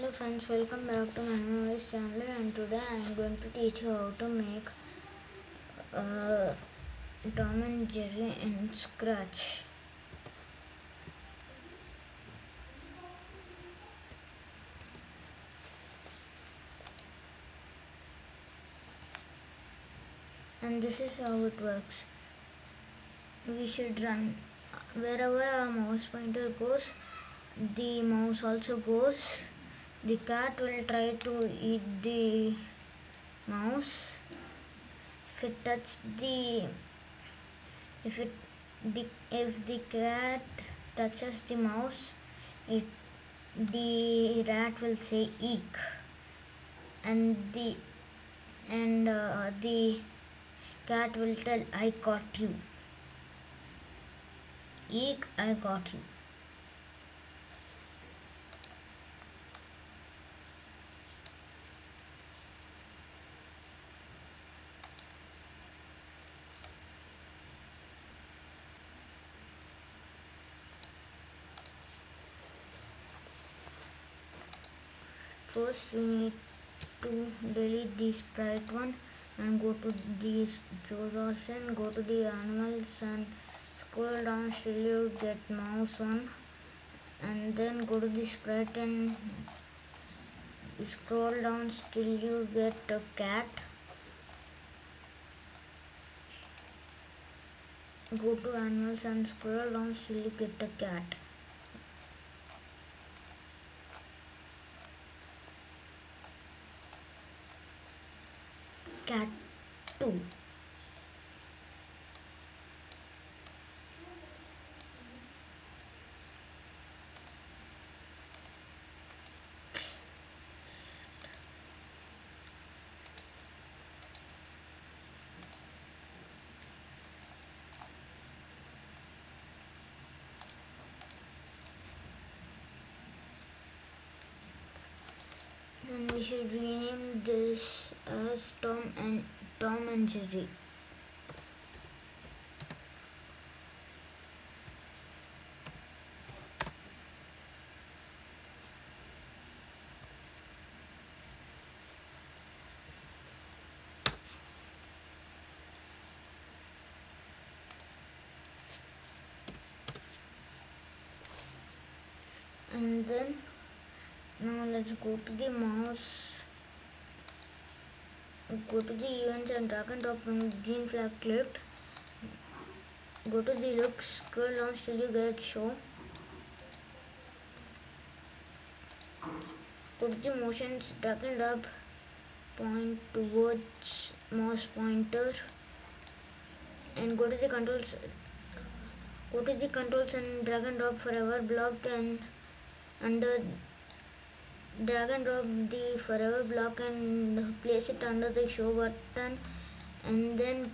Hello friends, welcome back to my voice channel, and today I am going to teach you how to make Tom and Jerry in Scratch. And this is how it works. We should run wherever our mouse pointer goes, the mouse also goes. The cat will try to eat the mouse. If the cat touches the mouse, the rat will say eek, and the cat will tell, I caught you. Eek, I got you. First we need to delete the sprite one and go to the choose option, go to the animals and scroll down till you get mouse one, and then go to the sprite and scroll down till you get a cat. Go to animals and scroll down till you get a cat. Cat 2. And we should rename this as Tom and Jerry. And then now let's go to the mouse, go to the events and drag and drop from green flag clicked. Go to the looks, scroll down till you get show. Go to the motions, drag and drop, point towards mouse pointer, and go to the controls. Go to the controls and drag and drop forever block, and under drag and drop the forever block and place it under the show button, and then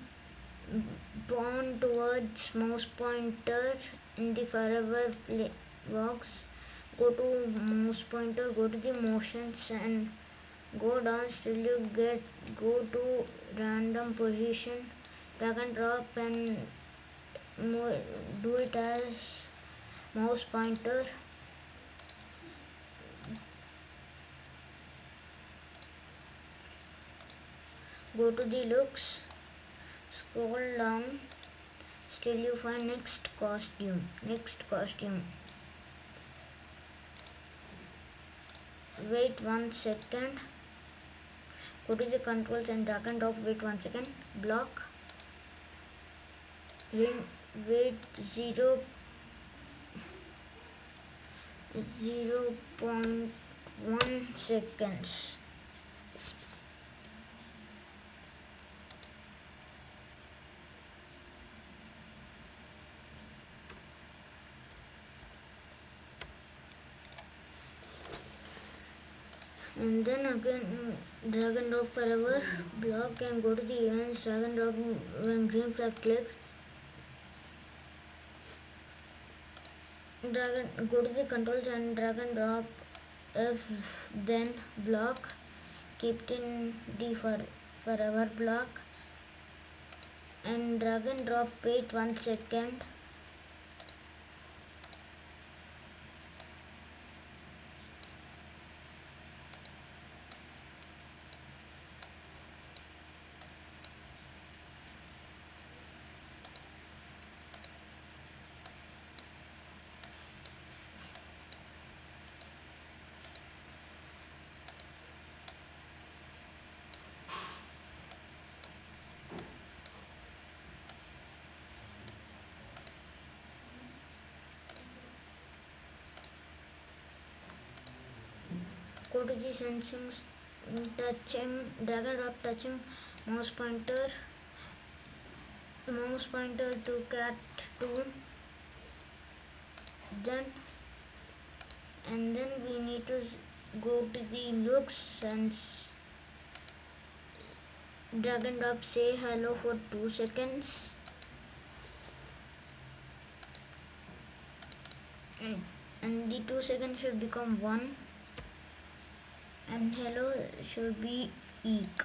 point towards mouse pointer in the forever box. Go to mouse pointer, go to the motions and go down till you go to random position, drag and drop and do it as mouse pointer. Go to the looks, scroll down till you find next costume. Wait 1 second. Go to the controls and drag and drop, wait 1 second, block, wait 0.1 seconds. And then again drag and drop forever block and go to the events, drag and drop when green flag clicked. Go to the controls and drag and drop if then block, keep it in the forever block and drag and drop, wait 1 second. Go to the settings, touching drag and drop, touching mouse pointer to cat 2, then we need to go to the looks and drag and drop say hello for 2 seconds, and the 2 seconds should become 1 and hello should be eek.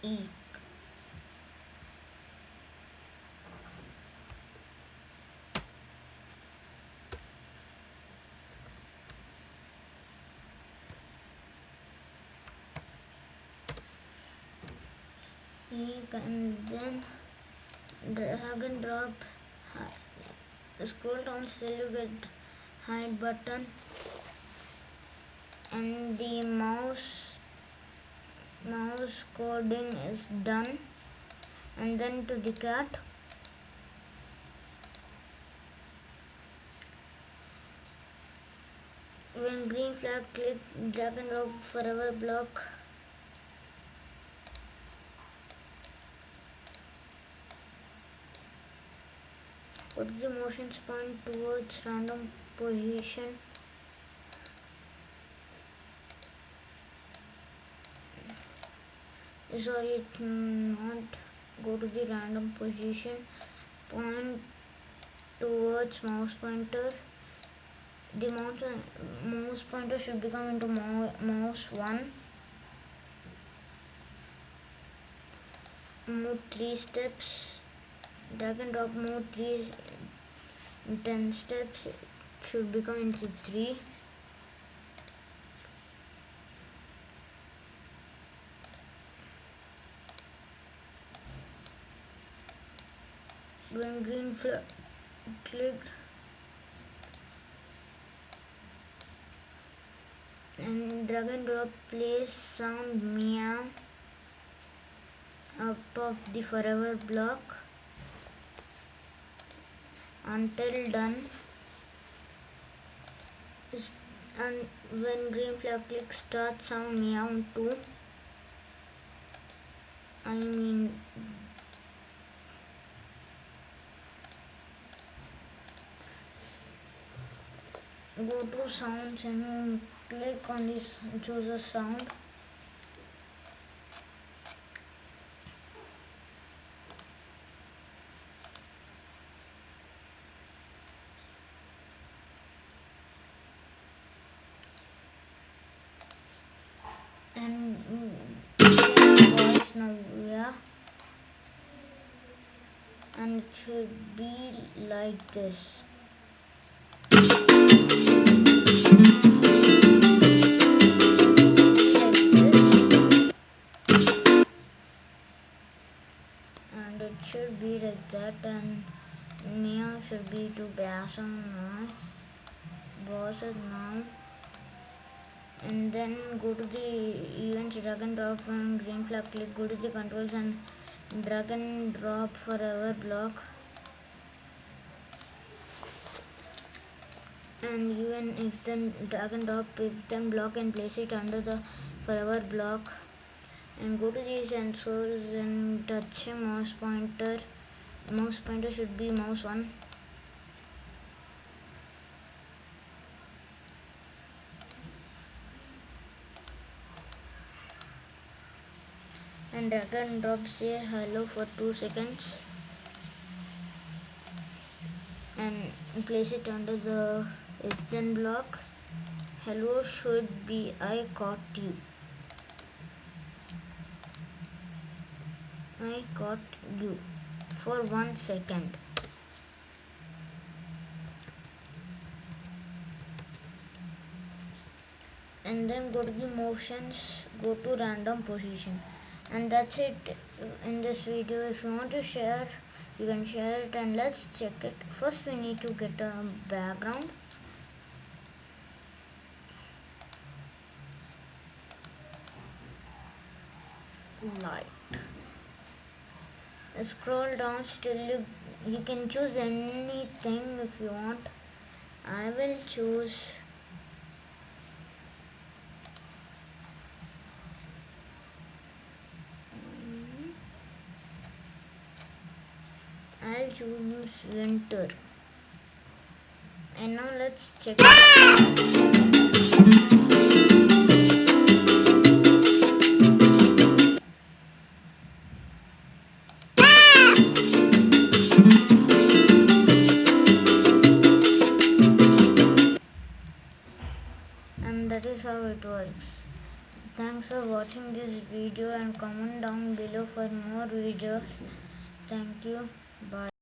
Eek. And then drag and drop, scroll down till you get hide button, and the mouse coding is done, and then to the cat, when green flag click drag and drop forever block, put the motions point towards random position, sorry it not go to the random position, point towards mouse pointer, the mouse pointer should become into mouse 1, move 3 steps, drag and drop, move 3 in 10 steps, it should become into 3, when green flag clicked and drag and drop, place sound meow up of the forever block until done, and when green flag click, start sound meow 2, I mean go to sounds and click on this, choose a sound, and voice now, yeah, and it should be like this. And it should be like that, and meow should be to Bassam now, boss it now, and then go to the events, drag and drop, and green flag click, go to the controls and drag and drop forever block, and even if then drag and drop if then block and place it under the forever block, and go to the sensors and touch a mouse pointer should be mouse 1, and drag and drop say hello for 2 seconds and place it under the if then block, hello should be I caught you, I caught you for 1 second, and then go to the motions, go to random position, and that's it in this video. If you want to share, you can share it, and let's check it. First we need to get a background, light. Scroll down till you can choose anything if you want. I will choose I'll choose winter. And now let's check it out. And that is how it works. Thanks for watching this video and comment down below for more videos. Thank you. Bye.